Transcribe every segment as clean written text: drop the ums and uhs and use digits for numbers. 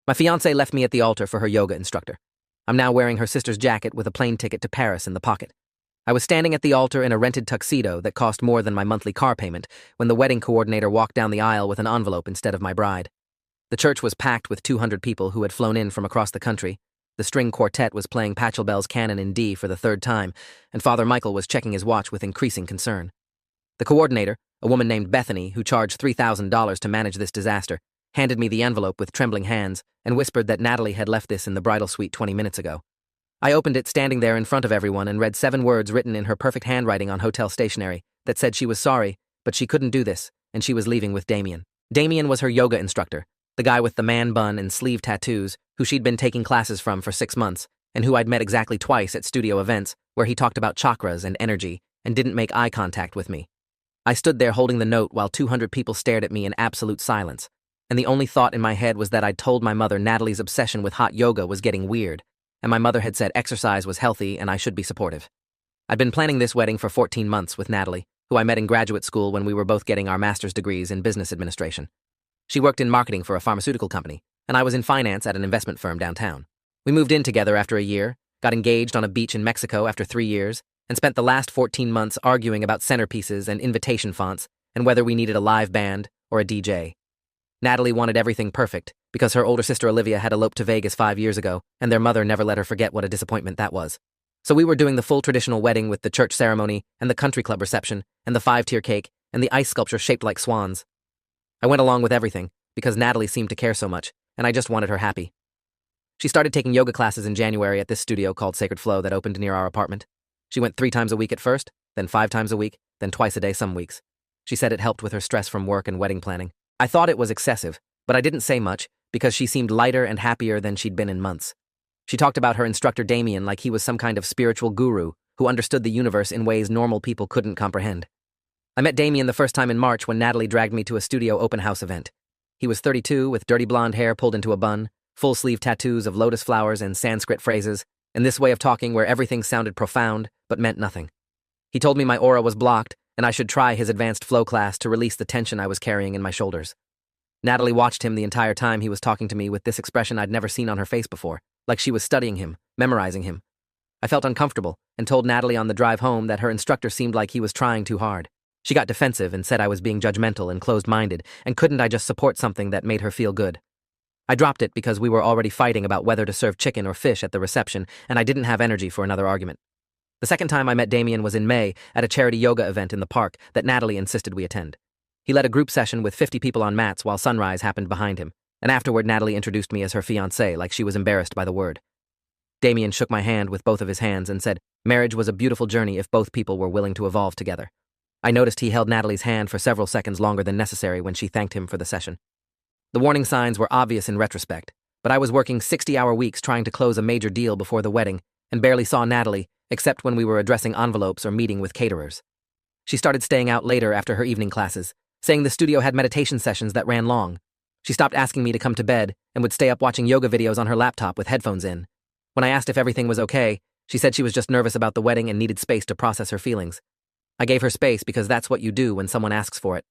My fiancée left me at the altar for her yoga instructor. I'm now wearing her sister's jacket with a plane ticket to Paris in the pocket. I was standing at the altar in a rented tuxedo that cost more than my monthly car payment when the wedding coordinator walked down the aisle with an envelope instead of my bride. The church was packed with 200 people who had flown in from across the country. The string quartet was playing Pachelbel's Canon in D for the third time, and Father Michael was checking his watch with increasing concern. The coordinator, a woman named Bethany who charged $3,000 to manage this disaster, handed me the envelope with trembling hands and whispered that Natalie had left this in the bridal suite 20 minutes ago. I opened it standing there in front of everyone and read 7 words written in her perfect handwriting on hotel stationery that said she was sorry, but she couldn't do this, and she was leaving with Damien. Damien was her yoga instructor, the guy with the man bun and sleeve tattoos who she'd been taking classes from for 6 months and who I'd met exactly twice at studio events where he talked about chakras and energy and didn't make eye contact with me. I stood there holding the note while 200 people stared at me in absolute silence, and the only thought in my head was that I'd told my mother Natalie's obsession with hot yoga was getting weird, and my mother had said exercise was healthy and I should be supportive. I'd been planning this wedding for 14 months with Natalie, who I met in graduate school when we were both getting our master's degrees in business administration. She worked in marketing for a pharmaceutical company, and I was in finance at an investment firm downtown. We moved in together after a year, got engaged on a beach in Mexico after 3 years, and spent the last 14 months arguing about centerpieces and invitation fonts and whether we needed a live band or a DJ. Natalie wanted everything perfect because her older sister Olivia had eloped to Vegas 5 years ago, and their mother never let her forget what a disappointment that was. So we were doing the full traditional wedding with the church ceremony and the country club reception and the 5-tier cake and the ice sculpture shaped like swans. I went along with everything because Natalie seemed to care so much, and I just wanted her happy. She started taking yoga classes in January at this studio called Sacred Flow that opened near our apartment. She went 3 times a week at first, then 5 times a week, then twice a day some weeks. She said it helped with her stress from work and wedding planning. I thought it was excessive, but I didn't say much because she seemed lighter and happier than she'd been in months. She talked about her instructor Damien like he was some kind of spiritual guru who understood the universe in ways normal people couldn't comprehend. I met Damien the first time in March when Natalie dragged me to a studio open house event. He was 32 with dirty blonde hair pulled into a bun, full-sleeve tattoos of lotus flowers and Sanskrit phrases, and this way of talking where everything sounded profound but meant nothing. He told me my aura was blocked and I should try his advanced flow class to release the tension I was carrying in my shoulders. Natalie watched him the entire time he was talking to me with this expression I'd never seen on her face before, like she was studying him, memorizing him. I felt uncomfortable and told Natalie on the drive home that her instructor seemed like he was trying too hard. She got defensive and said I was being judgmental and closed-minded, and couldn't I just support something that made her feel good? I dropped it because we were already fighting about whether to serve chicken or fish at the reception, and I didn't have energy for another argument. The second time I met Damien was in May at a charity yoga event in the park that Natalie insisted we attend. He led a group session with 50 people on mats while sunrise happened behind him, and afterward Natalie introduced me as her fiancée like she was embarrassed by the word. Damien shook my hand with both of his hands and said marriage was a beautiful journey if both people were willing to evolve together. I noticed he held Natalie's hand for several seconds longer than necessary when she thanked him for the session. The warning signs were obvious in retrospect, but I was working 60-hour weeks trying to close a major deal before the wedding and barely saw Natalie except when we were addressing envelopes or meeting with caterers. She started staying out later after her evening classes, saying the studio had meditation sessions that ran long. She stopped asking me to come to bed and would stay up watching yoga videos on her laptop with headphones in. When I asked if everything was okay, she said she was just nervous about the wedding and needed space to process her feelings. I gave her space because that's what you do when someone asks for it.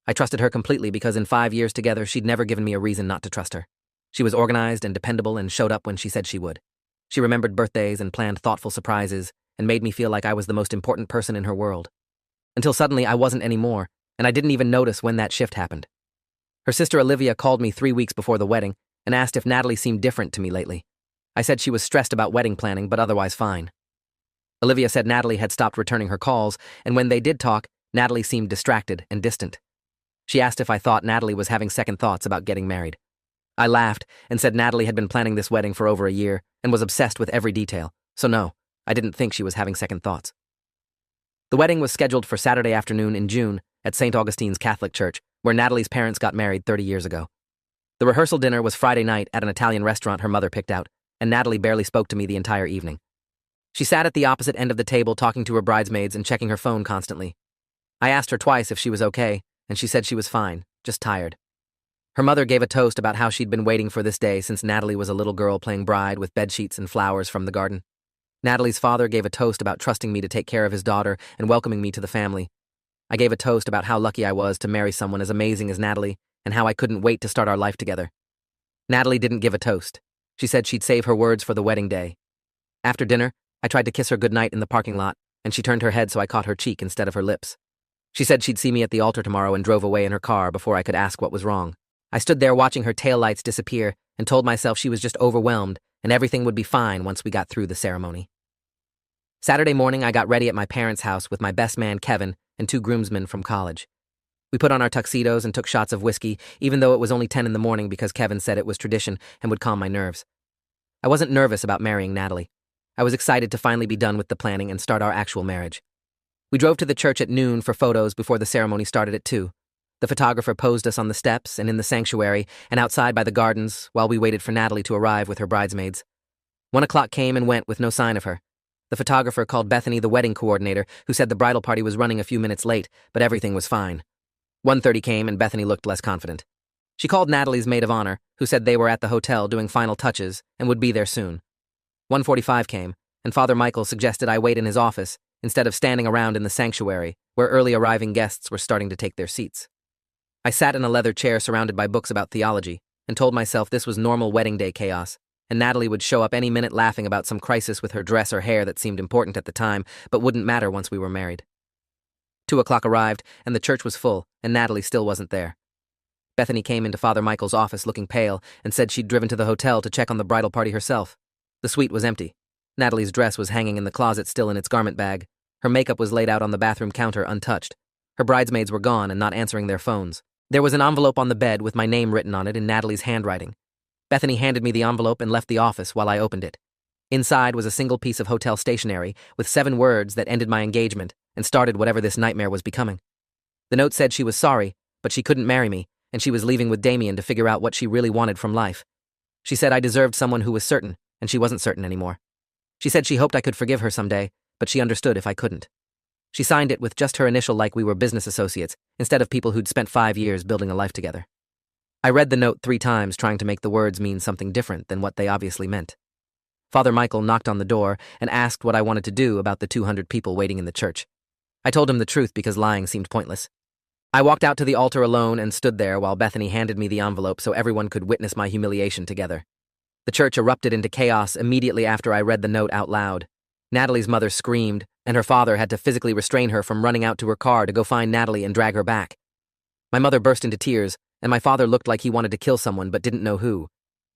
I trusted her completely because in 5 years together she'd never given me a reason not to trust her. She was organized and dependable and showed up when she said she would. She remembered birthdays and planned thoughtful surprises and made me feel like I was the most important person in her world. Until suddenly I wasn't anymore, and I didn't even notice when that shift happened. Her sister Olivia called me 3 weeks before the wedding and asked if Natalie seemed different to me lately. I said she was stressed about wedding planning but otherwise fine. Olivia said Natalie had stopped returning her calls, and when they did talk, Natalie seemed distracted and distant. She asked if I thought Natalie was having second thoughts about getting married. I laughed and said Natalie had been planning this wedding for over a year and was obsessed with every detail, so no, I didn't think she was having second thoughts. The wedding was scheduled for Saturday afternoon in June at St. Augustine's Catholic Church, where Natalie's parents got married 30 years ago. The rehearsal dinner was Friday night at an Italian restaurant her mother picked out, and Natalie barely spoke to me the entire evening. She sat at the opposite end of the table talking to her bridesmaids and checking her phone constantly. I asked her twice if she was okay, and she said she was fine, just tired. Her mother gave a toast about how she'd been waiting for this day since Natalie was a little girl playing bride with bedsheets and flowers from the garden. Natalie's father gave a toast about trusting me to take care of his daughter and welcoming me to the family. I gave a toast about how lucky I was to marry someone as amazing as Natalie and how I couldn't wait to start our life together. Natalie didn't give a toast. She said she'd save her words for the wedding day. After dinner, I tried to kiss her goodnight in the parking lot, and she turned her head so I caught her cheek instead of her lips. She said she'd see me at the altar tomorrow and drove away in her car before I could ask what was wrong. I stood there watching her taillights disappear and told myself she was just overwhelmed and everything would be fine once we got through the ceremony. Saturday morning, I got ready at my parents' house with my best man, Kevin, and 2 groomsmen from college. We put on our tuxedos and took shots of whiskey, even though it was only 10 in the morning because Kevin said it was tradition and would calm my nerves. I wasn't nervous about marrying Natalie. I was excited to finally be done with the planning and start our actual marriage. We drove to the church at noon for photos before the ceremony started at 2. The photographer posed us on the steps and in the sanctuary and outside by the gardens while we waited for Natalie to arrive with her bridesmaids. 1 o'clock came and went with no sign of her. The photographer called Bethany the wedding coordinator, who said the bridal party was running a few minutes late, but everything was fine. 1:30 came and Bethany looked less confident. She called Natalie's maid of honor, who said they were at the hotel doing final touches and would be there soon. 1:45 came, and Father Michael suggested I wait in his office instead of standing around in the sanctuary, where early arriving guests were starting to take their seats. I sat in a leather chair surrounded by books about theology and told myself this was normal wedding day chaos, and Natalie would show up any minute laughing about some crisis with her dress or hair that seemed important at the time, but wouldn't matter once we were married. 2 o'clock arrived, and the church was full, and Natalie still wasn't there. Bethany came into Father Michael's office looking pale and said she'd driven to the hotel to check on the bridal party herself. The suite was empty. Natalie's dress was hanging in the closet still in its garment bag. Her makeup was laid out on the bathroom counter untouched. Her bridesmaids were gone and not answering their phones. There was an envelope on the bed with my name written on it in Natalie's handwriting. Bethany handed me the envelope and left the office while I opened it. Inside was a single piece of hotel stationery with 7 words that ended my engagement and started whatever this nightmare was becoming. The note said she was sorry, but she couldn't marry me, and she was leaving with Damien to figure out what she really wanted from life. She said I deserved someone who was certain, and she wasn't certain anymore. She said she hoped I could forgive her someday, but she understood if I couldn't. She signed it with just her initial like we were business associates, instead of people who'd spent 5 years building a life together. I read the note 3 times trying to make the words mean something different than what they obviously meant. Father Michael knocked on the door and asked what I wanted to do about the 200 people waiting in the church. I told him the truth because lying seemed pointless. I walked out to the altar alone and stood there while Bethany handed me the envelope so everyone could witness my humiliation together. The church erupted into chaos immediately after I read the note out loud. Natalie's mother screamed, and her father had to physically restrain her from running out to her car to go find Natalie and drag her back. My mother burst into tears, and my father looked like he wanted to kill someone but didn't know who.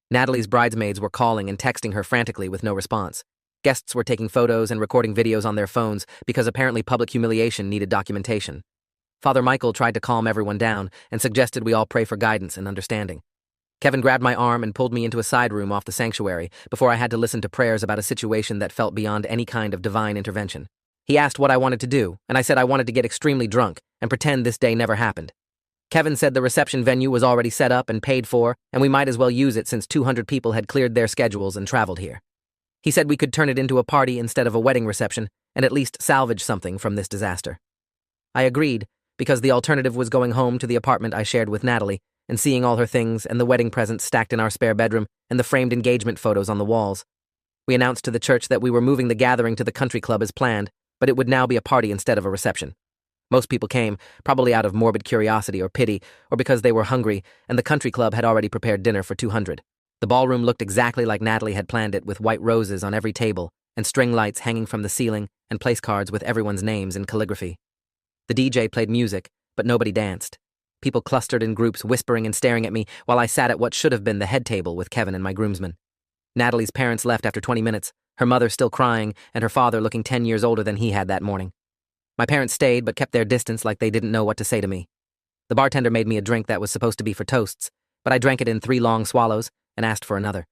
Natalie's bridesmaids were calling and texting her frantically with no response. Guests were taking photos and recording videos on their phones because apparently public humiliation needed documentation. Father Michael tried to calm everyone down and suggested we all pray for guidance and understanding. Kevin grabbed my arm and pulled me into a side room off the sanctuary before I had to listen to prayers about a situation that felt beyond any kind of divine intervention. He asked what I wanted to do, and I said I wanted to get extremely drunk and pretend this day never happened. Kevin said the reception venue was already set up and paid for, and we might as well use it since 200 people had cleared their schedules and traveled here. He said we could turn it into a party instead of a wedding reception and at least salvage something from this disaster. I agreed, because the alternative was going home to the apartment I shared with Natalie and seeing all her things and the wedding presents stacked in our spare bedroom and the framed engagement photos on the walls. We announced to the church that we were moving the gathering to the country club as planned, but it would now be a party instead of a reception. Most people came, probably out of morbid curiosity or pity, or because they were hungry, and the country club had already prepared dinner for 200. The ballroom looked exactly like Natalie had planned it, with white roses on every table and string lights hanging from the ceiling and place cards with everyone's names in calligraphy. The DJ played music, but nobody danced. People clustered in groups, whispering and staring at me while I sat at what should have been the head table with Kevin and my groomsmen. Natalie's parents left after 20 minutes, her mother still crying and her father looking 10 years older than he had that morning. My parents stayed but kept their distance like they didn't know what to say to me. The bartender made me a drink that was supposed to be for toasts, but I drank it in 3 long swallows and asked for another.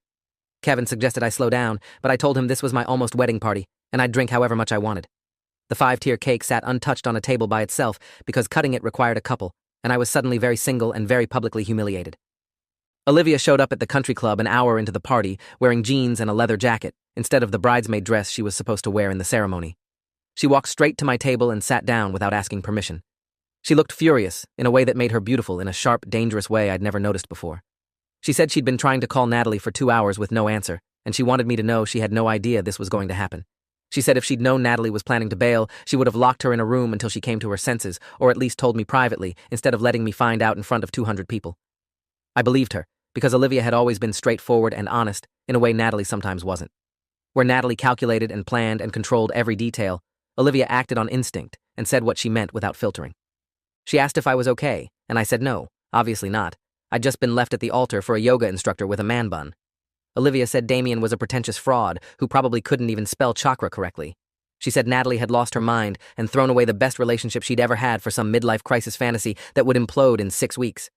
Kevin suggested I slow down, but I told him this was my almost wedding party and I'd drink however much I wanted. The 5-tier cake sat untouched on a table by itself because cutting it required a couple, and I was suddenly very single and very publicly humiliated. Olivia showed up at the country club an hour into the party wearing jeans and a leather jacket instead of the bridesmaid dress she was supposed to wear in the ceremony. She walked straight to my table and sat down without asking permission. She looked furious in a way that made her beautiful in a sharp, dangerous way I'd never noticed before. She said she'd been trying to call Natalie for 2 hours with no answer, and she wanted me to know she had no idea this was going to happen. She said if she'd known Natalie was planning to bail, she would have locked her in a room until she came to her senses, or at least told me privately, instead of letting me find out in front of 200 people. I believed her, because Olivia had always been straightforward and honest in a way Natalie sometimes wasn't. Where Natalie calculated and planned and controlled every detail, Olivia acted on instinct and said what she meant without filtering. She asked if I was okay, and I said no, obviously not. I'd just been left at the altar for a yoga instructor with a man bun. Olivia said Damien was a pretentious fraud who probably couldn't even spell chakra correctly. She said Natalie had lost her mind and thrown away the best relationship she'd ever had for some midlife crisis fantasy that would implode in 6 weeks.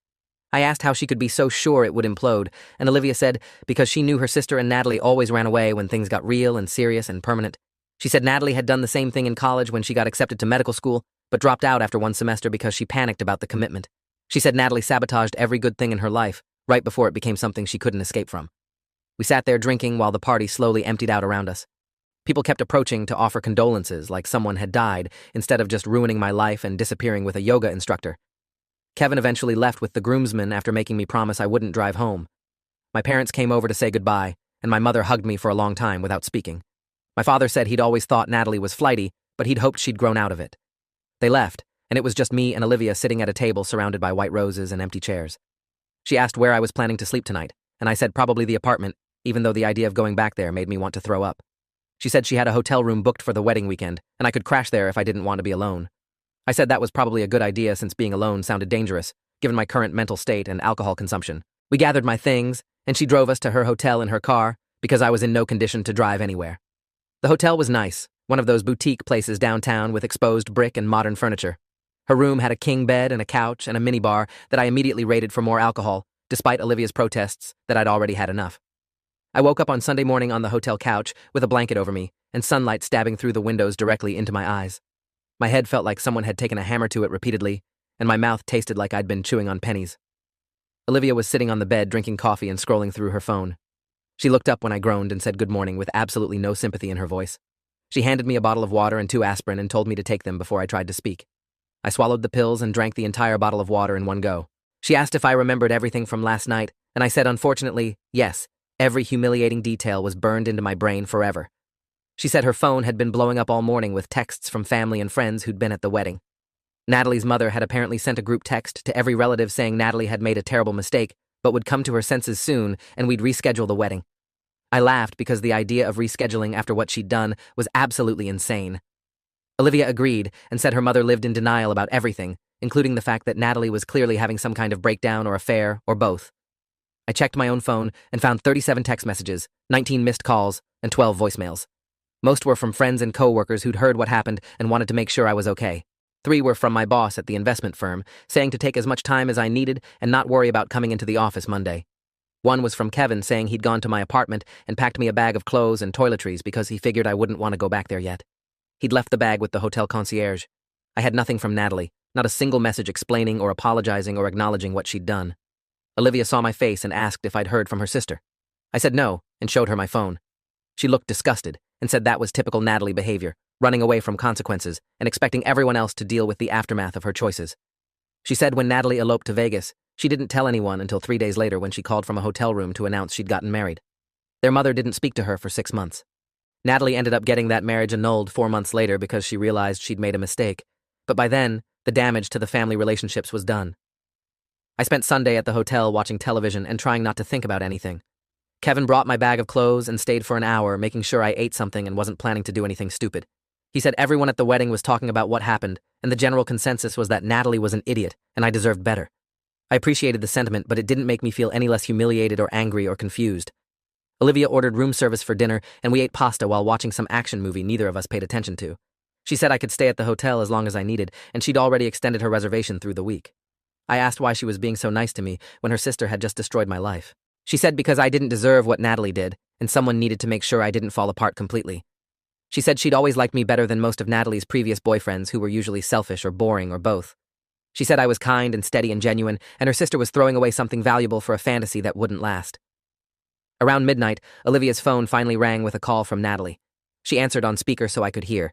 I asked how she could be so sure it would implode, and Olivia said because she knew her sister and Natalie always ran away when things got real and serious and permanent. She said Natalie had done the same thing in college when she got accepted to medical school, but dropped out after one semester because she panicked about the commitment. She said Natalie sabotaged every good thing in her life right before it became something she couldn't escape from. We sat there drinking while the party slowly emptied out around us. People kept approaching to offer condolences like someone had died instead of just ruining my life and disappearing with a yoga instructor. Kevin eventually left with the groomsmen after making me promise I wouldn't drive home. My parents came over to say goodbye, and my mother hugged me for a long time without speaking. My father said he'd always thought Natalie was flighty, but he'd hoped she'd grown out of it. They left, and it was just me and Olivia sitting at a table surrounded by white roses and empty chairs. She asked where I was planning to sleep tonight, and I said probably the apartment, even though the idea of going back there made me want to throw up. She said she had a hotel room booked for the wedding weekend, and I could crash there if I didn't want to be alone. I said that was probably a good idea since being alone sounded dangerous, given my current mental state and alcohol consumption. We gathered my things, and she drove us to her hotel in her car because I was in no condition to drive anywhere. The hotel was nice, one of those boutique places downtown with exposed brick and modern furniture. Her room had a king bed and a couch and a minibar that I immediately raided for more alcohol, despite Olivia's protests that I'd already had enough. I woke up on Sunday morning on the hotel couch with a blanket over me and sunlight stabbing through the windows directly into my eyes. My head felt like someone had taken a hammer to it repeatedly, and my mouth tasted like I'd been chewing on pennies. Olivia was sitting on the bed drinking coffee and scrolling through her phone. She looked up when I groaned and said good morning with absolutely no sympathy in her voice. She handed me a bottle of water and 2 aspirin and told me to take them before I tried to speak. I swallowed the pills and drank the entire bottle of water in one go. She asked if I remembered everything from last night, and I said unfortunately, yes. Every humiliating detail was burned into my brain forever. She said her phone had been blowing up all morning with texts from family and friends who'd been at the wedding. Natalie's mother had apparently sent a group text to every relative saying Natalie had made a terrible mistake, but would come to her senses soon and we'd reschedule the wedding. I laughed because the idea of rescheduling after what she'd done was absolutely insane. Olivia agreed and said her mother lived in denial about everything, including the fact that Natalie was clearly having some kind of breakdown or affair, or both. I checked my own phone and found 37 text messages, 19 missed calls, and 12 voicemails. Most were from friends and co-workers who'd heard what happened and wanted to make sure I was okay. 3 were from my boss at the investment firm, saying to take as much time as I needed and not worry about coming into the office Monday. 1 was from Kevin saying he'd gone to my apartment and packed me a bag of clothes and toiletries because he figured I wouldn't want to go back there yet. He'd left the bag with the hotel concierge. I had nothing from Natalie, not a single message explaining or apologizing or acknowledging what she'd done. Olivia saw my face and asked if I'd heard from her sister. I said no and showed her my phone. She looked disgusted and said that was typical Natalie behavior, running away from consequences and expecting everyone else to deal with the aftermath of her choices. She said when Natalie eloped to Vegas, she didn't tell anyone until 3 days later when she called from a hotel room to announce she'd gotten married. Their mother didn't speak to her for 6 months. Natalie ended up getting that marriage annulled 4 months later because she realized she'd made a mistake, but by then, the damage to the family relationships was done. I spent Sunday at the hotel watching television and trying not to think about anything. Kevin brought my bag of clothes and stayed for an hour, making sure I ate something and wasn't planning to do anything stupid. He said everyone at the wedding was talking about what happened, and the general consensus was that Natalie was an idiot, and I deserved better. I appreciated the sentiment, but it didn't make me feel any less humiliated or angry or confused. Olivia ordered room service for dinner, and we ate pasta while watching some action movie neither of us paid attention to. She said I could stay at the hotel as long as I needed, and she'd already extended her reservation through the week. I asked why she was being so nice to me when her sister had just destroyed my life. She said because I didn't deserve what Natalie did, and someone needed to make sure I didn't fall apart completely. She said she'd always liked me better than most of Natalie's previous boyfriends who were usually selfish or boring or both. She said I was kind and steady and genuine, and her sister was throwing away something valuable for a fantasy that wouldn't last. Around midnight, Olivia's phone finally rang with a call from Natalie. She answered on speaker so I could hear.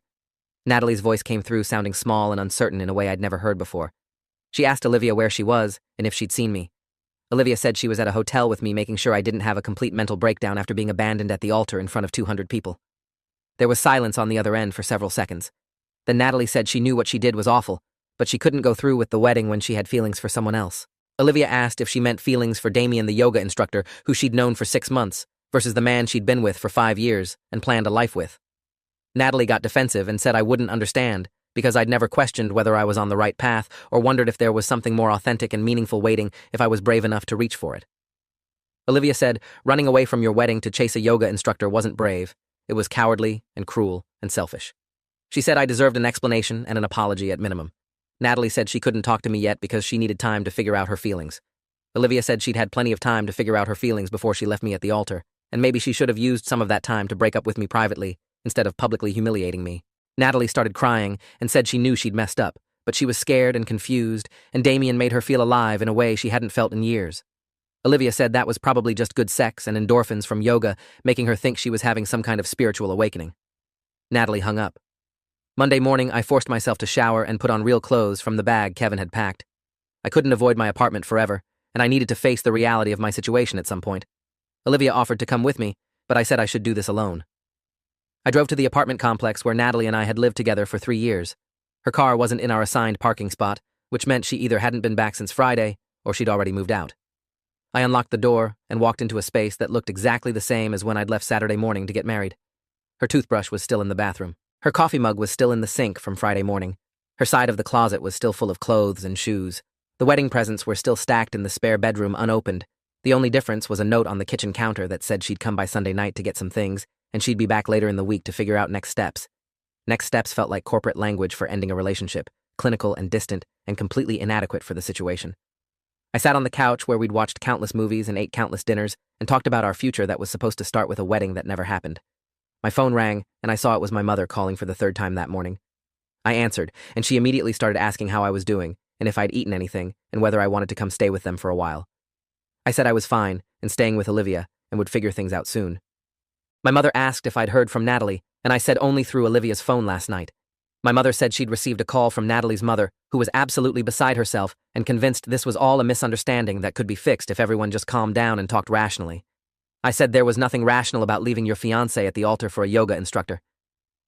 Natalie's voice came through sounding small and uncertain in a way I'd never heard before. She asked Olivia where she was and if she'd seen me. Olivia said she was at a hotel with me making sure I didn't have a complete mental breakdown after being abandoned at the altar in front of 200 people. There was silence on the other end for several seconds. Then Natalie said she knew what she did was awful, but she couldn't go through with the wedding when she had feelings for someone else. Olivia asked if she meant feelings for Damien, the yoga instructor, who she'd known for 6 months, versus the man she'd been with for 5 years and planned a life with. Natalie got defensive and said I wouldn't understand, because I'd never questioned whether I was on the right path or wondered if there was something more authentic and meaningful waiting if I was brave enough to reach for it. Olivia said running away from your wedding to chase a yoga instructor wasn't brave. It was cowardly and cruel and selfish. She said I deserved an explanation and an apology at minimum. Natalie said she couldn't talk to me yet because she needed time to figure out her feelings. Olivia said she'd had plenty of time to figure out her feelings before she left me at the altar, and maybe she should have used some of that time to break up with me privately instead of publicly humiliating me. Natalie started crying and said she knew she'd messed up, but she was scared and confused, and Damien made her feel alive in a way she hadn't felt in years. Olivia said that was probably just good sex and endorphins from yoga making her think she was having some kind of spiritual awakening. Natalie hung up. Monday morning, I forced myself to shower and put on real clothes from the bag Kevin had packed. I couldn't avoid my apartment forever, and I needed to face the reality of my situation at some point. Olivia offered to come with me, but I said I should do this alone. I drove to the apartment complex where Natalie and I had lived together for 3 years. Her car wasn't in our assigned parking spot, which meant she either hadn't been back since Friday or she'd already moved out. I unlocked the door and walked into a space that looked exactly the same as when I'd left Saturday morning to get married. Her toothbrush was still in the bathroom. Her coffee mug was still in the sink from Friday morning. Her side of the closet was still full of clothes and shoes. The wedding presents were still stacked in the spare bedroom unopened. The only difference was a note on the kitchen counter that said she'd come by Sunday night to get some things, and she'd be back later in the week to figure out next steps. Next steps felt like corporate language for ending a relationship, clinical and distant, and completely inadequate for the situation. I sat on the couch where we'd watched countless movies and ate countless dinners and talked about our future that was supposed to start with a wedding that never happened. My phone rang, and I saw it was my mother calling for the 3rd time that morning. I answered, and she immediately started asking how I was doing, and if I'd eaten anything, and whether I wanted to come stay with them for a while. I said I was fine, and staying with Olivia, and would figure things out soon. My mother asked if I'd heard from Natalie, and I said only through Olivia's phone last night. My mother said she'd received a call from Natalie's mother, who was absolutely beside herself and convinced this was all a misunderstanding that could be fixed if everyone just calmed down and talked rationally. I said there was nothing rational about leaving your fiancé at the altar for a yoga instructor.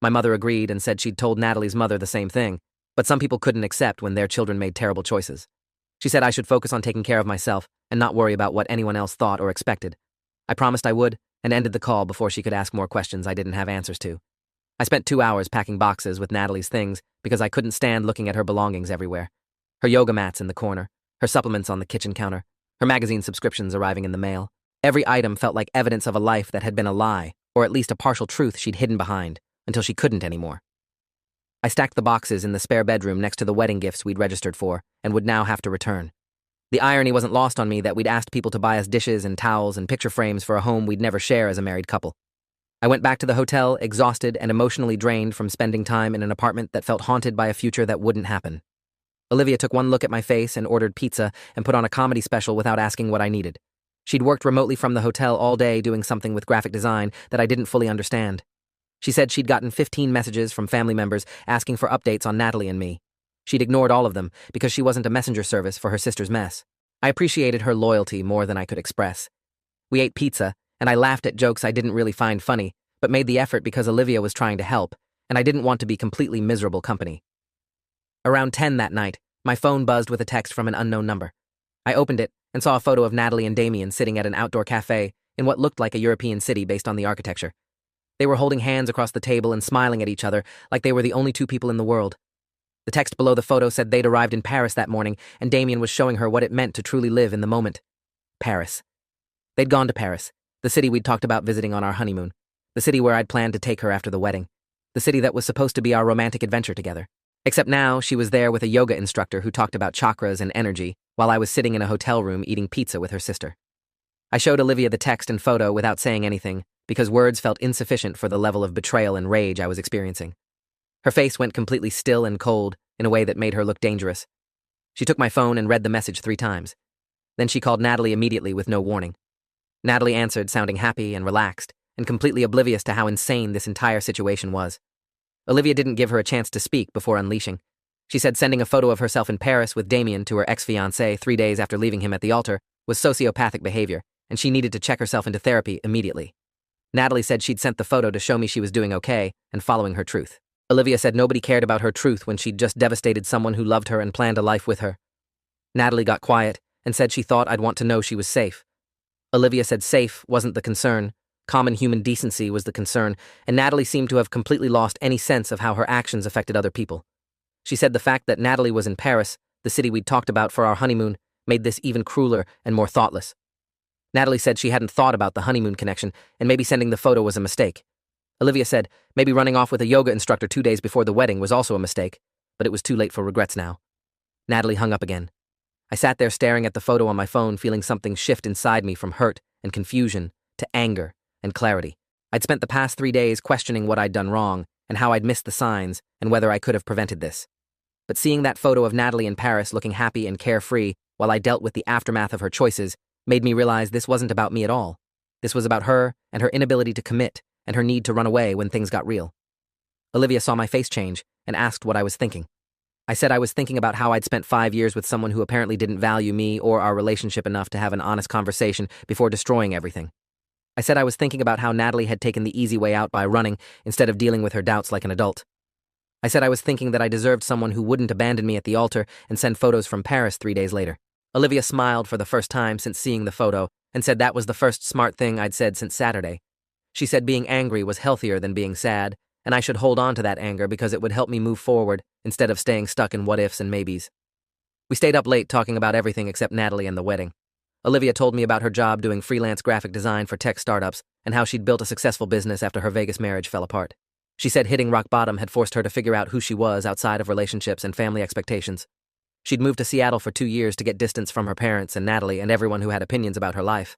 My mother agreed and said she'd told Natalie's mother the same thing, but some people couldn't accept when their children made terrible choices. She said I should focus on taking care of myself and not worry about what anyone else thought or expected. I promised I would, and ended the call before she could ask more questions I didn't have answers to. I spent 2 hours packing boxes with Natalie's things because I couldn't stand looking at her belongings everywhere. Her yoga mats in the corner, her supplements on the kitchen counter, her magazine subscriptions arriving in the mail. Every item felt like evidence of a life that had been a lie, or at least a partial truth she'd hidden behind, until she couldn't anymore. I stacked the boxes in the spare bedroom next to the wedding gifts we'd registered for and would now have to return. The irony wasn't lost on me that we'd asked people to buy us dishes and towels and picture frames for a home we'd never share as a married couple. I went back to the hotel, exhausted and emotionally drained from spending time in an apartment that felt haunted by a future that wouldn't happen. Olivia took one look at my face and ordered pizza and put on a comedy special without asking what I needed. She'd worked remotely from the hotel all day doing something with graphic design that I didn't fully understand. She said she'd gotten 15 messages from family members asking for updates on Natalie and me. She'd ignored all of them because she wasn't a messenger service for her sister's mess. I appreciated her loyalty more than I could express. We ate pizza, and I laughed at jokes I didn't really find funny, but made the effort because Olivia was trying to help, and I didn't want to be completely miserable company. Around 10 that night, my phone buzzed with a text from an unknown number. I opened it and saw a photo of Natalie and Damien sitting at an outdoor cafe in what looked like a European city based on the architecture. They were holding hands across the table and smiling at each other like they were the only 2 people in the world. The text below the photo said they'd arrived in Paris that morning, and Damien was showing her what it meant to truly live in the moment. Paris. They'd gone to Paris, the city we'd talked about visiting on our honeymoon, the city where I'd planned to take her after the wedding, the city that was supposed to be our romantic adventure together. Except now, she was there with a yoga instructor who talked about chakras and energy while I was sitting in a hotel room eating pizza with her sister. I showed Olivia the text and photo without saying anything because words felt insufficient for the level of betrayal and rage I was experiencing. Her face went completely still and cold in a way that made her look dangerous. She took my phone and read the message 3 times. Then she called Natalie immediately with no warning. Natalie answered, sounding happy and relaxed, and completely oblivious to how insane this entire situation was. Olivia didn't give her a chance to speak before unleashing. She said sending a photo of herself in Paris with Damien to her ex-fiancé 3 days after leaving him at the altar was sociopathic behavior, and she needed to check herself into therapy immediately. Natalie said she'd sent the photo to show me she was doing okay and following her truth. Olivia said nobody cared about her truth when she'd just devastated someone who loved her and planned a life with her. Natalie got quiet and said she thought I'd want to know she was safe. Olivia said safe wasn't the concern. Common human decency was the concern, and Natalie seemed to have completely lost any sense of how her actions affected other people. She said the fact that Natalie was in Paris, the city we'd talked about for our honeymoon, made this even crueler and more thoughtless. Natalie said she hadn't thought about the honeymoon connection, and maybe sending the photo was a mistake. Olivia said maybe running off with a yoga instructor 2 days before the wedding was also a mistake, but it was too late for regrets now. Natalie hung up again. I sat there staring at the photo on my phone, feeling something shift inside me from hurt and confusion to anger and clarity. I'd spent the past 3 days questioning what I'd done wrong and how I'd missed the signs and whether I could have prevented this. But seeing that photo of Natalie in Paris looking happy and carefree while I dealt with the aftermath of her choices made me realize this wasn't about me at all. This was about her and her inability to commit and her need to run away when things got real. Olivia saw my face change and asked what I was thinking. I said I was thinking about how I'd spent 5 years with someone who apparently didn't value me or our relationship enough to have an honest conversation before destroying everything. I said I was thinking about how Natalie had taken the easy way out by running instead of dealing with her doubts like an adult. I said I was thinking that I deserved someone who wouldn't abandon me at the altar and send photos from Paris 3 days later. Olivia smiled for the first time since seeing the photo and said that was the first smart thing I'd said since Saturday. She said being angry was healthier than being sad, and I should hold on to that anger because it would help me move forward instead of staying stuck in what-ifs and maybes. We stayed up late talking about everything except Natalie and the wedding. Olivia told me about her job doing freelance graphic design for tech startups and how she'd built a successful business after her Vegas marriage fell apart. She said hitting rock bottom had forced her to figure out who she was outside of relationships and family expectations. She'd moved to Seattle for 2 years to get distance from her parents and Natalie and everyone who had opinions about her life.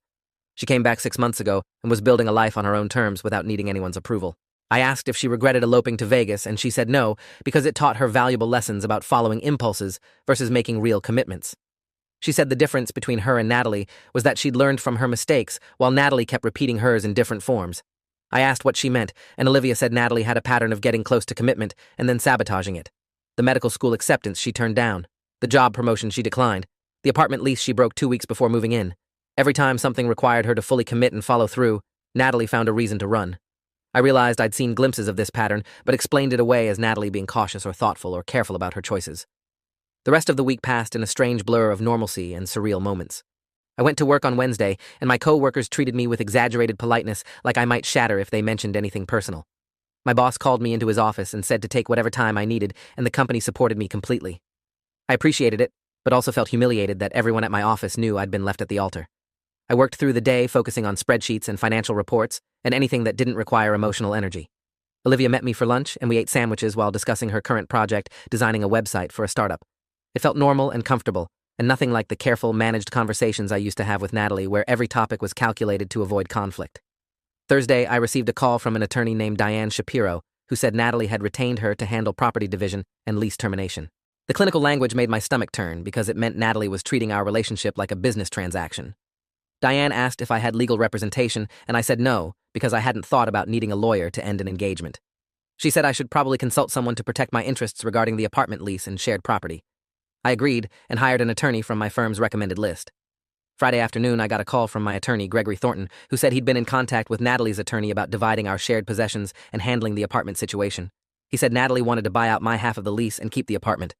She came back 6 months ago and was building a life on her own terms without needing anyone's approval. I asked if she regretted eloping to Vegas, and she said no, because it taught her valuable lessons about following impulses versus making real commitments. She said the difference between her and Natalie was that she'd learned from her mistakes, while Natalie kept repeating hers in different forms. I asked what she meant, and Olivia said Natalie had a pattern of getting close to commitment and then sabotaging it. The medical school acceptance she turned down. The job promotion she declined. The apartment lease she broke 2 weeks before moving in. Every time something required her to fully commit and follow through, Natalie found a reason to run. I realized I'd seen glimpses of this pattern, but explained it away as Natalie being cautious or thoughtful or careful about her choices. The rest of the week passed in a strange blur of normalcy and surreal moments. I went to work on Wednesday, and my co-workers treated me with exaggerated politeness like I might shatter if they mentioned anything personal. My boss called me into his office and said to take whatever time I needed, and the company supported me completely. I appreciated it, but also felt humiliated that everyone at my office knew I'd been left at the altar. I worked through the day focusing on spreadsheets and financial reports and anything that didn't require emotional energy. Olivia met me for lunch, and we ate sandwiches while discussing her current project, designing a website for a startup. It felt normal and comfortable, and nothing like the careful, managed conversations I used to have with Natalie where every topic was calculated to avoid conflict. Thursday, I received a call from an attorney named Diane Shapiro, who said Natalie had retained her to handle property division and lease termination. The clinical language made my stomach turn because it meant Natalie was treating our relationship like a business transaction. Diane asked if I had legal representation, and I said no, because I hadn't thought about needing a lawyer to end an engagement. She said I should probably consult someone to protect my interests regarding the apartment lease and shared property. I agreed and hired an attorney from my firm's recommended list. Friday afternoon, I got a call from my attorney, Gregory Thornton, who said he'd been in contact with Natalie's attorney about dividing our shared possessions and handling the apartment situation. He said Natalie wanted to buy out my half of the lease and keep the apartment.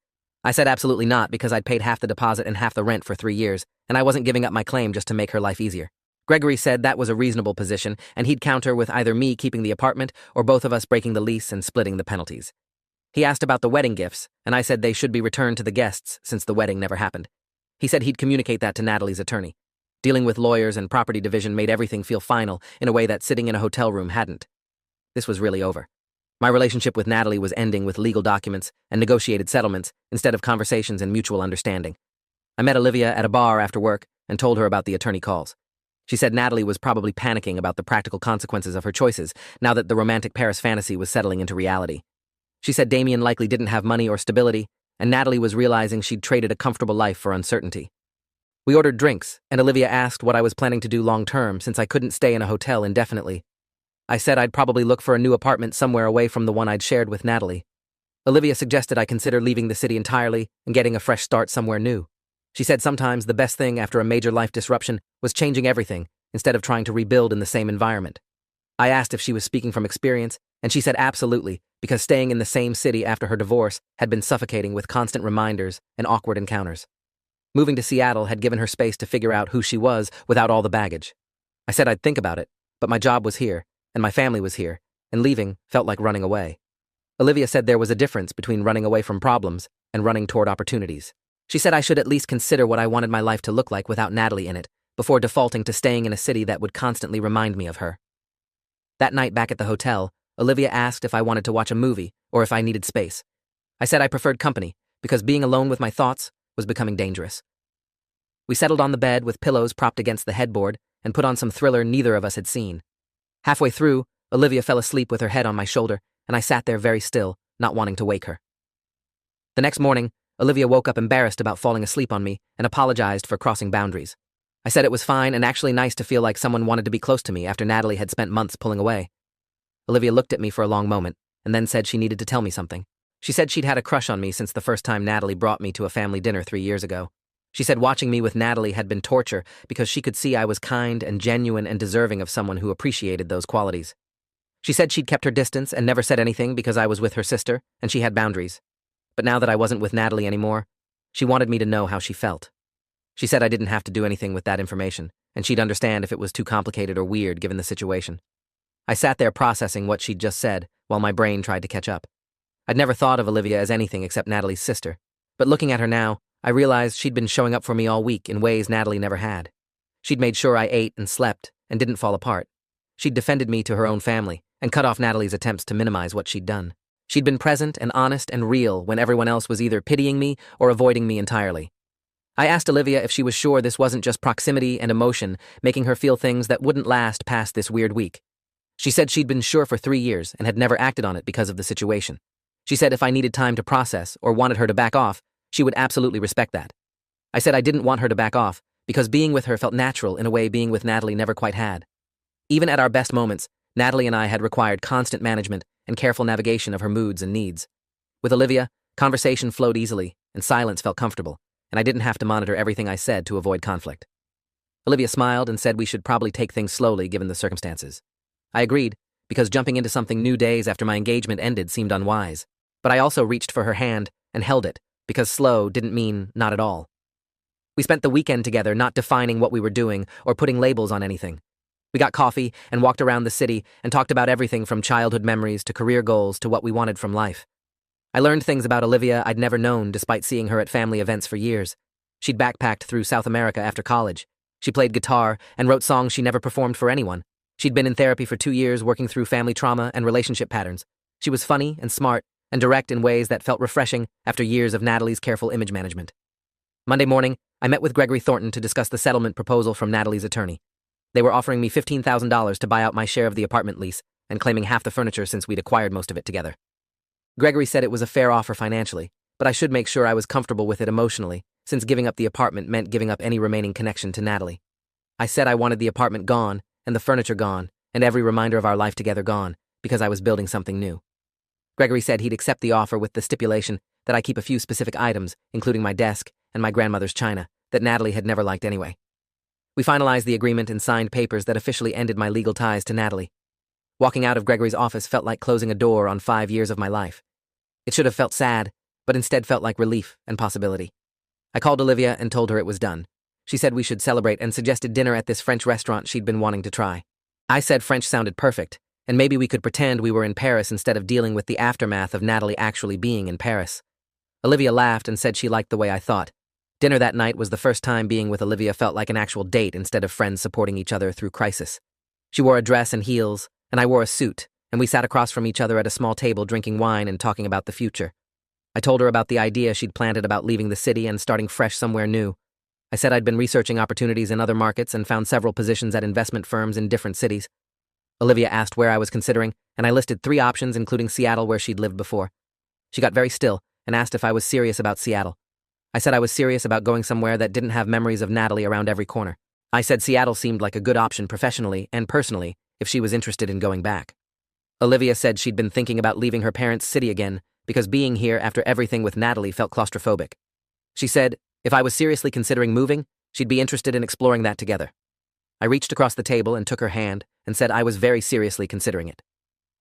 I said absolutely not, because I'd paid half the deposit and half the rent for 3 years, and I wasn't giving up my claim just to make her life easier. Gregory said that was a reasonable position, and he'd counter with either me keeping the apartment or both of us breaking the lease and splitting the penalties. He asked about the wedding gifts, and I said they should be returned to the guests since the wedding never happened. He said he'd communicate that to Natalie's attorney. Dealing with lawyers and property division made everything feel final in a way that sitting in a hotel room hadn't. This was really over. My relationship with Natalie was ending with legal documents and negotiated settlements instead of conversations and mutual understanding. I met Olivia at a bar after work and told her about the attorney calls. She said Natalie was probably panicking about the practical consequences of her choices now that the romantic Paris fantasy was settling into reality. She said Damien likely didn't have money or stability, and Natalie was realizing she'd traded a comfortable life for uncertainty. We ordered drinks, and Olivia asked what I was planning to do long-term since I couldn't stay in a hotel indefinitely. I said I'd probably look for a new apartment somewhere away from the one I'd shared with Natalie. Olivia suggested I consider leaving the city entirely and getting a fresh start somewhere new. She said sometimes the best thing after a major life disruption was changing everything instead of trying to rebuild in the same environment. I asked if she was speaking from experience, and she said absolutely, because staying in the same city after her divorce had been suffocating with constant reminders and awkward encounters. Moving to Seattle had given her space to figure out who she was without all the baggage. I said I'd think about it, but my job was here, and my family was here, and leaving felt like running away. Olivia said there was a difference between running away from problems and running toward opportunities. She said I should at least consider what I wanted my life to look like without Natalie in it, before defaulting to staying in a city that would constantly remind me of her. That night back at the hotel, Olivia asked if I wanted to watch a movie or if I needed space. I said I preferred company, because being alone with my thoughts was becoming dangerous. We settled on the bed with pillows propped against the headboard and put on some thriller neither of us had seen. Halfway through, Olivia fell asleep with her head on my shoulder, and I sat there very still, not wanting to wake her. The next morning, Olivia woke up embarrassed about falling asleep on me and apologized for crossing boundaries. I said it was fine and actually nice to feel like someone wanted to be close to me after Natalie had spent months pulling away. Olivia looked at me for a long moment and then said she needed to tell me something. She said she'd had a crush on me since the first time Natalie brought me to a family dinner 3 years ago. She said watching me with Natalie had been torture because she could see I was kind and genuine and deserving of someone who appreciated those qualities. She said she'd kept her distance and never said anything because I was with her sister and she had boundaries. But now that I wasn't with Natalie anymore, she wanted me to know how she felt. She said I didn't have to do anything with that information, and she'd understand if it was too complicated or weird given the situation. I sat there processing what she'd just said while my brain tried to catch up. I'd never thought of Olivia as anything except Natalie's sister, but looking at her now, I realized she'd been showing up for me all week in ways Natalie never had. She'd made sure I ate and slept and didn't fall apart. She'd defended me to her own family and cut off Natalie's attempts to minimize what she'd done. She'd been present and honest and real when everyone else was either pitying me or avoiding me entirely. I asked Olivia if she was sure this wasn't just proximity and emotion making her feel things that wouldn't last past this weird week. She said she'd been sure for 3 years and had never acted on it because of the situation. She said if I needed time to process or wanted her to back off, she would absolutely respect that. I said I didn't want her to back off because being with her felt natural in a way being with Natalie never quite had. Even at our best moments, Natalie and I had required constant management and careful navigation of her moods and needs. With Olivia, conversation flowed easily and silence felt comfortable, and I didn't have to monitor everything I said to avoid conflict. Olivia smiled and said we should probably take things slowly given the circumstances. I agreed, because jumping into something new days after my engagement ended seemed unwise. But I also reached for her hand and held it, because slow didn't mean not at all. We spent the weekend together not defining what we were doing or putting labels on anything. We got coffee and walked around the city and talked about everything from childhood memories to career goals to what we wanted from life. I learned things about Olivia I'd never known despite seeing her at family events for years. She'd backpacked through South America after college. She played guitar and wrote songs she never performed for anyone. She'd been in therapy for 2 years working through family trauma and relationship patterns. She was funny and smart and direct in ways that felt refreshing after years of Natalie's careful image management. Monday morning, I met with Gregory Thornton to discuss the settlement proposal from Natalie's attorney. They were offering me $15,000 to buy out my share of the apartment lease and claiming half the furniture since we'd acquired most of it together. Gregory said it was a fair offer financially, but I should make sure I was comfortable with it emotionally, since giving up the apartment meant giving up any remaining connection to Natalie. I said I wanted the apartment gone, and the furniture gone, and every reminder of our life together gone, because I was building something new. Gregory said he'd accept the offer with the stipulation that I keep a few specific items, including my desk and my grandmother's china, that Natalie had never liked anyway. We finalized the agreement and signed papers that officially ended my legal ties to Natalie. Walking out of Gregory's office felt like closing a door on 5 years of my life. It should have felt sad, but instead felt like relief and possibility. I called Olivia and told her it was done. She said we should celebrate and suggested dinner at this French restaurant she'd been wanting to try. I said French sounded perfect, and maybe we could pretend we were in Paris instead of dealing with the aftermath of Natalie actually being in Paris. Olivia laughed and said she liked the way I thought. Dinner that night was the first time being with Olivia felt like an actual date instead of friends supporting each other through crisis. She wore a dress and heels, and I wore a suit, and we sat across from each other at a small table drinking wine and talking about the future. I told her about the idea she'd planted about leaving the city and starting fresh somewhere new. I said I'd been researching opportunities in other markets and found several positions at investment firms in different cities. Olivia asked where I was considering, and I listed 3 options including Seattle where she'd lived before. She got very still and asked if I was serious about Seattle. I said I was serious about going somewhere that didn't have memories of Natalie around every corner. I said Seattle seemed like a good option professionally and personally if she was interested in going back. Olivia said she'd been thinking about leaving her parents' city again because being here after everything with Natalie felt claustrophobic. She said if I was seriously considering moving, she'd be interested in exploring that together. I reached across the table and took her hand and said I was very seriously considering it.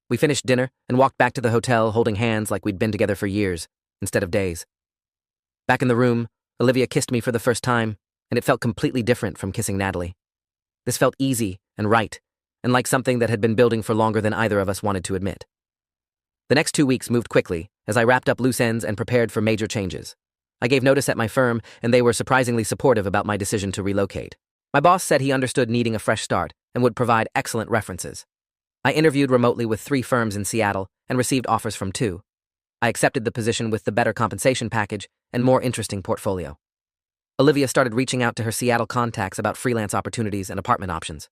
We finished dinner and walked back to the hotel holding hands like we'd been together for years, instead of days. Back in the room, Olivia kissed me for the first time, and it felt completely different from kissing Natalie. This felt easy and right, and like something that had been building for longer than either of us wanted to admit. The next 2 weeks moved quickly as I wrapped up loose ends and prepared for major changes. I gave notice at my firm, and they were surprisingly supportive about my decision to relocate. My boss said he understood needing a fresh start and would provide excellent references. I interviewed remotely with 3 firms in Seattle and received offers from 2. I accepted the position with the better compensation package and more interesting portfolio. Olivia started reaching out to her Seattle contacts about freelance opportunities and apartment options.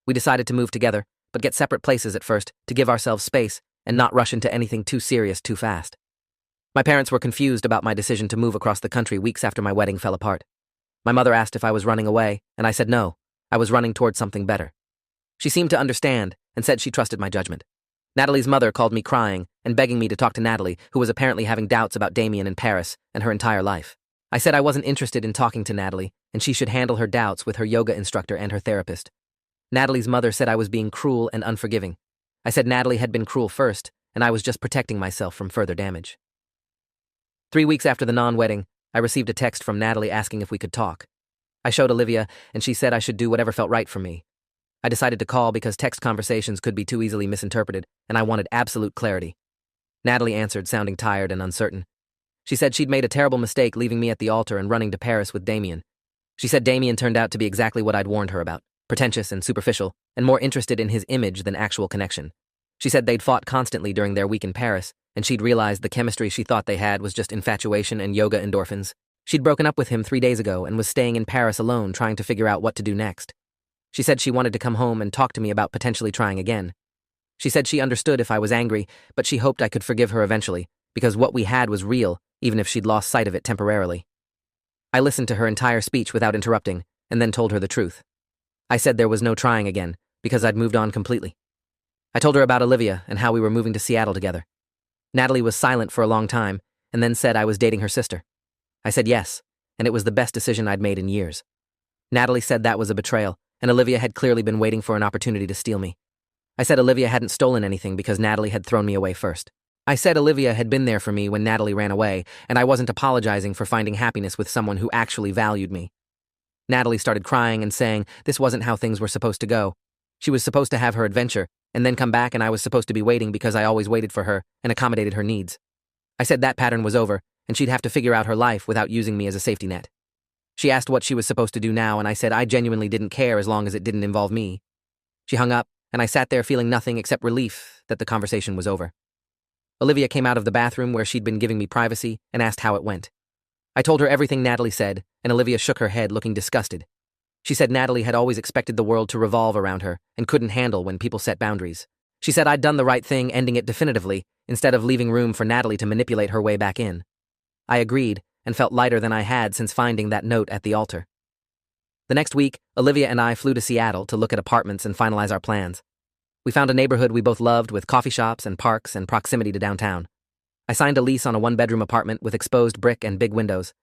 We decided to move together, but get separate places at first to give ourselves space and not rush into anything too serious too fast. My parents were confused about my decision to move across the country weeks after my wedding fell apart. My mother asked if I was running away, and I said no, I was running towards something better. She seemed to understand and said she trusted my judgment. Natalie's mother called me crying and begging me to talk to Natalie, who was apparently having doubts about Damien in Paris and her entire life. I said I wasn't interested in talking to Natalie, and she should handle her doubts with her yoga instructor and her therapist. Natalie's mother said I was being cruel and unforgiving. I said Natalie had been cruel first, and I was just protecting myself from further damage. 3 weeks after the non-wedding, I received a text from Natalie asking if we could talk. I showed Olivia, and she said I should do whatever felt right for me. I decided to call because text conversations could be too easily misinterpreted, and I wanted absolute clarity. Natalie answered, sounding tired and uncertain. She said she'd made a terrible mistake leaving me at the altar and running to Paris with Damien. She said Damien turned out to be exactly what I'd warned her about, pretentious and superficial, and more interested in his image than actual connection. She said they'd fought constantly during their week in Paris, and she'd realized the chemistry she thought they had was just infatuation and yoga endorphins. She'd broken up with him 3 days ago and was staying in Paris alone trying to figure out what to do next. She said she wanted to come home and talk to me about potentially trying again. She said she understood if I was angry, but she hoped I could forgive her eventually, because what we had was real, even if she'd lost sight of it temporarily. I listened to her entire speech without interrupting, and then told her the truth. I said there was no trying again, because I'd moved on completely. I told her about Olivia and how we were moving to Seattle together. Natalie was silent for a long time, and then said I was dating her sister. I said yes, and it was the best decision I'd made in years. Natalie said that was a betrayal, and Olivia had clearly been waiting for an opportunity to steal me. I said Olivia hadn't stolen anything because Natalie had thrown me away first. I said Olivia had been there for me when Natalie ran away, and I wasn't apologizing for finding happiness with someone who actually valued me. Natalie started crying and saying this wasn't how things were supposed to go. She was supposed to have her adventure, and then come back, and I was supposed to be waiting because I always waited for her and accommodated her needs. I said that pattern was over, and she'd have to figure out her life without using me as a safety net. She asked what she was supposed to do now, and I said I genuinely didn't care as long as it didn't involve me. She hung up, and I sat there feeling nothing except relief that the conversation was over. Olivia came out of the bathroom where she'd been giving me privacy and asked how it went. I told her everything Natalie said, and Olivia shook her head, looking disgusted. She said Natalie had always expected the world to revolve around her and couldn't handle when people set boundaries. She said I'd done the right thing ending it definitively instead of leaving room for Natalie to manipulate her way back in. I agreed and felt lighter than I had since finding that note at the altar. The next week, Olivia and I flew to Seattle to look at apartments and finalize our plans. We found a neighborhood we both loved with coffee shops and parks and proximity to downtown. I signed a lease on a 1-bedroom apartment with exposed brick and big windows.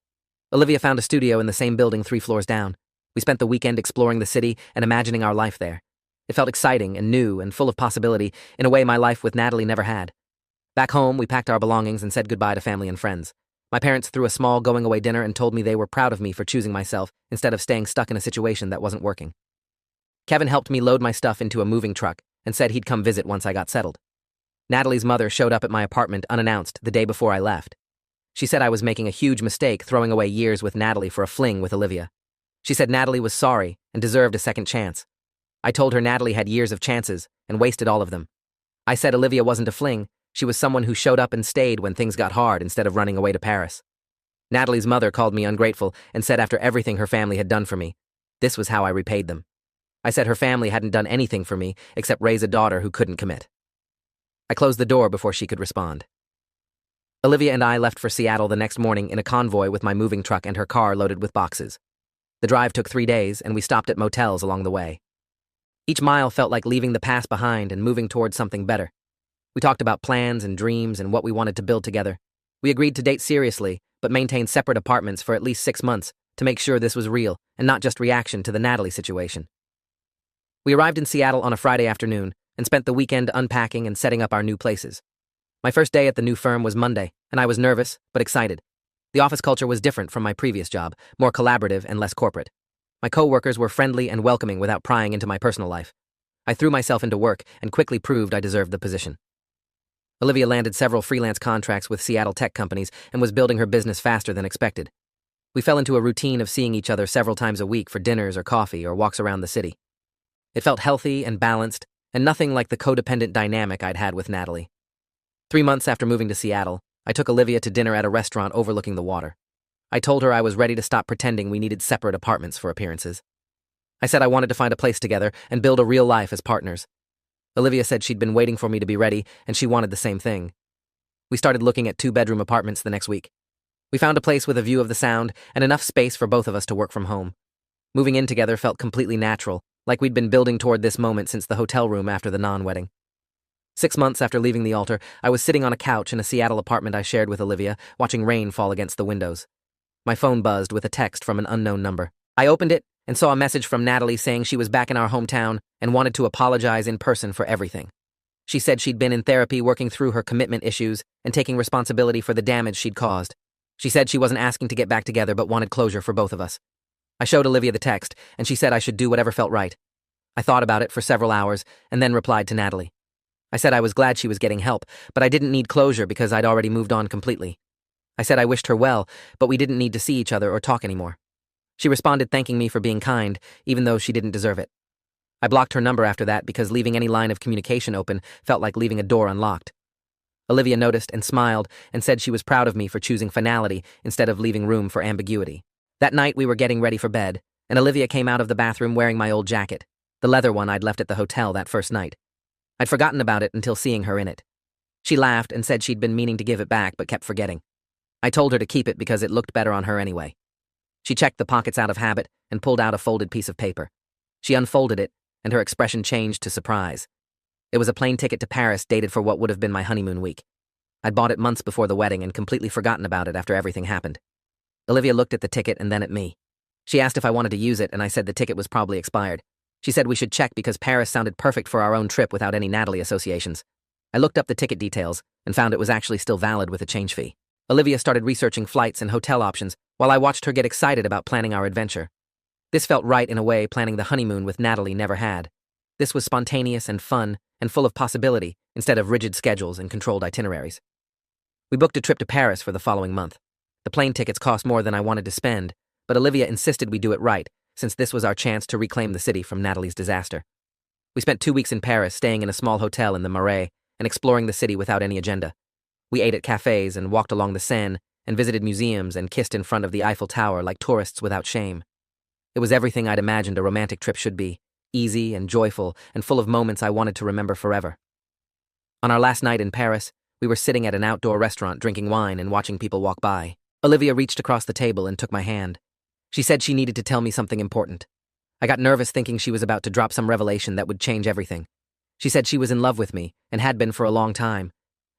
Olivia found a studio in the same building 3 floors down. We spent the weekend exploring the city and imagining our life there. It felt exciting and new and full of possibility in a way my life with Natalie never had. Back home, we packed our belongings and said goodbye to family and friends. My parents threw a small going-away dinner and told me they were proud of me for choosing myself instead of staying stuck in a situation that wasn't working. Kevin helped me load my stuff into a moving truck and said he'd come visit once I got settled. Natalie's mother showed up at my apartment unannounced the day before I left. She said I was making a huge mistake throwing away years with Natalie for a fling with Olivia. She said Natalie was sorry and deserved a second chance. I told her Natalie had years of chances and wasted all of them. I said Olivia wasn't a fling. She was someone who showed up and stayed when things got hard instead of running away to Paris. Natalie's mother called me ungrateful and said after everything her family had done for me, this was how I repaid them. I said her family hadn't done anything for me except raise a daughter who couldn't commit. I closed the door before she could respond. Olivia and I left for Seattle the next morning in a convoy with my moving truck and her car loaded with boxes. The drive took 3 days, and we stopped at motels along the way. Each mile felt like leaving the past behind and moving towards something better. We talked about plans and dreams and what we wanted to build together. We agreed to date seriously, but maintain separate apartments for at least 6 months to make sure this was real and not just reaction to the Natalie situation. We arrived in Seattle on a Friday afternoon and spent the weekend unpacking and setting up our new places. My first day at the new firm was Monday, and I was nervous but excited. The office culture was different from my previous job, more collaborative and less corporate. My co-workers were friendly and welcoming without prying into my personal life. I threw myself into work and quickly proved I deserved the position. Olivia landed several freelance contracts with Seattle tech companies and was building her business faster than expected. We fell into a routine of seeing each other several times a week for dinners or coffee or walks around the city. It felt healthy and balanced, and nothing like the codependent dynamic I'd had with Natalie. 3 months after moving to Seattle, I took Olivia to dinner at a restaurant overlooking the water. I told her I was ready to stop pretending we needed separate apartments for appearances. I said I wanted to find a place together and build a real life as partners. Olivia said she'd been waiting for me to be ready, and she wanted the same thing. We started looking at 2-bedroom apartments the next week. We found a place with a view of the Sound and enough space for both of us to work from home. Moving in together felt completely natural, like we'd been building toward this moment since the hotel room after the non-wedding. 6 months after leaving the altar, I was sitting on a couch in a Seattle apartment I shared with Olivia, watching rain fall against the windows. My phone buzzed with a text from an unknown number. I opened it and saw a message from Natalie saying she was back in our hometown and wanted to apologize in person for everything. She said she'd been in therapy working through her commitment issues and taking responsibility for the damage she'd caused. She said she wasn't asking to get back together but wanted closure for both of us. I showed Olivia the text, and she said I should do whatever felt right. I thought about it for several hours and then replied to Natalie. I said I was glad she was getting help, but I didn't need closure because I'd already moved on completely. I said I wished her well, but we didn't need to see each other or talk anymore. She responded thanking me for being kind, even though she didn't deserve it. I blocked her number after that because leaving any line of communication open felt like leaving a door unlocked. Olivia noticed and smiled and said she was proud of me for choosing finality instead of leaving room for ambiguity. That night we were getting ready for bed, and Olivia came out of the bathroom wearing my old jacket, the leather one I'd left at the hotel that first night. I'd forgotten about it until seeing her in it. She laughed and said she'd been meaning to give it back but kept forgetting. I told her to keep it because it looked better on her anyway. She checked the pockets out of habit and pulled out a folded piece of paper. She unfolded it, and her expression changed to surprise. It was a plane ticket to Paris dated for what would have been my honeymoon week. I'd bought it months before the wedding and completely forgotten about it after everything happened. Olivia looked at the ticket and then at me. She asked if I wanted to use it, and I said the ticket was probably expired. She said we should check because Paris sounded perfect for our own trip without any Natalie associations. I looked up the ticket details and found it was actually still valid with a change fee. Olivia started researching flights and hotel options while I watched her get excited about planning our adventure. This felt right in a way planning the honeymoon with Natalie never had. This was spontaneous and fun and full of possibility instead of rigid schedules and controlled itineraries. We booked a trip to Paris for the following month. The plane tickets cost more than I wanted to spend, but Olivia insisted we do it right since this was our chance to reclaim the city from Natalie's disaster. We spent 2 weeks in Paris staying in a small hotel in the Marais and exploring the city without any agenda. We ate at cafes and walked along the Seine and visited museums and kissed in front of the Eiffel Tower like tourists without shame. It was everything I'd imagined a romantic trip should be, easy and joyful and full of moments I wanted to remember forever. On our last night in Paris, we were sitting at an outdoor restaurant drinking wine and watching people walk by. Olivia reached across the table and took my hand. She said she needed to tell me something important. I got nervous thinking she was about to drop some revelation that would change everything. She said she was in love with me and had been for a long time.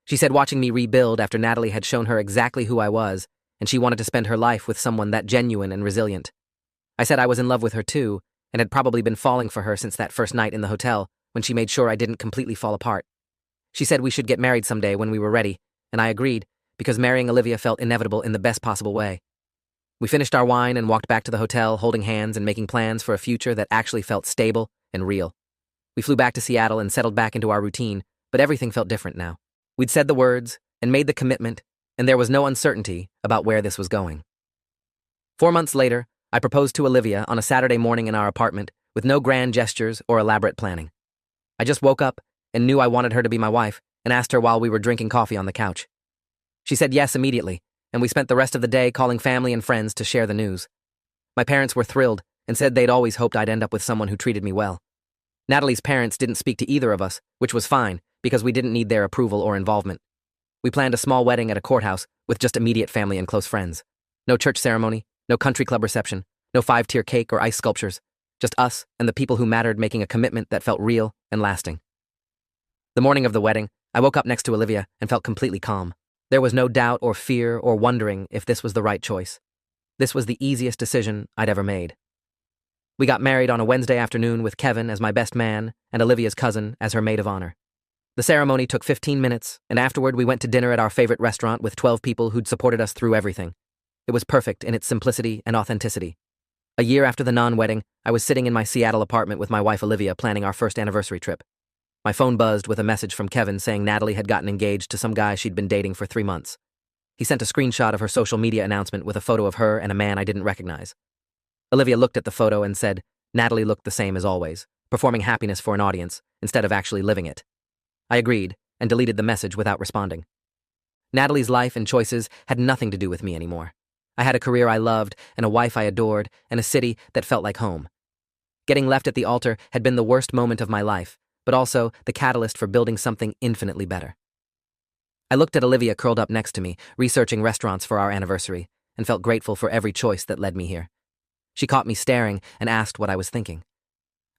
She said watching me rebuild after Natalie had shown her exactly who I was, and she wanted to spend her life with someone that genuine and resilient. I said I was in love with her too, and had probably been falling for her since that first night in the hotel when she made sure I didn't completely fall apart. She said we should get married someday when we were ready, and I agreed, because marrying Olivia felt inevitable in the best possible way. We finished our wine and walked back to the hotel, holding hands and making plans for a future that actually felt stable and real. We flew back to Seattle and settled back into our routine, but everything felt different now. We'd said the words and made the commitment, and there was no uncertainty about where this was going. 4 months later, I proposed to Olivia on a Saturday morning in our apartment with no grand gestures or elaborate planning. I just woke up and knew I wanted her to be my wife and asked her while we were drinking coffee on the couch. She said yes immediately, and we spent the rest of the day calling family and friends to share the news. My parents were thrilled and said they'd always hoped I'd end up with someone who treated me well. Natalie's parents didn't speak to either of us, which was fine, because we didn't need their approval or involvement. We planned a small wedding at a courthouse with just immediate family and close friends. No church ceremony, no country club reception, no 5-tier cake or ice sculptures, just us and the people who mattered making a commitment that felt real and lasting. The morning of the wedding, I woke up next to Olivia and felt completely calm. There was no doubt or fear or wondering if this was the right choice. This was the easiest decision I'd ever made. We got married on a Wednesday afternoon with Kevin as my best man and Olivia's cousin as her maid of honor. The ceremony took 15 minutes, and afterward we went to dinner at our favorite restaurant with 12 people who'd supported us through everything. It was perfect in its simplicity and authenticity. A year after the non-wedding, I was sitting in my Seattle apartment with my wife Olivia planning our first anniversary trip. My phone buzzed with a message from Kevin saying Natalie had gotten engaged to some guy she'd been dating for 3 months. He sent a screenshot of her social media announcement with a photo of her and a man I didn't recognize. Olivia looked at the photo and said, Natalie looked the same as always, performing happiness for an audience instead of actually living it. I agreed and deleted the message without responding. Natalie's life and choices had nothing to do with me anymore. I had a career I loved and a wife I adored and a city that felt like home. Getting left at the altar had been the worst moment of my life, but also the catalyst for building something infinitely better. I looked at Olivia curled up next to me, researching restaurants for our anniversary, and felt grateful for every choice that led me here. She caught me staring and asked what I was thinking.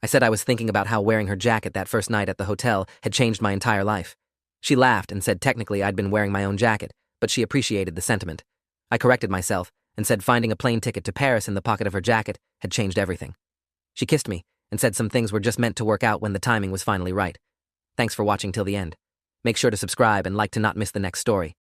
I said I was thinking about how wearing her jacket that first night at the hotel had changed my entire life. She laughed and said technically I'd been wearing my own jacket, but she appreciated the sentiment. I corrected myself and said finding a plane ticket to Paris in the pocket of her jacket had changed everything. She kissed me and said some things were just meant to work out when the timing was finally right. Thanks for watching till the end. Make sure to subscribe and like to not miss the next story.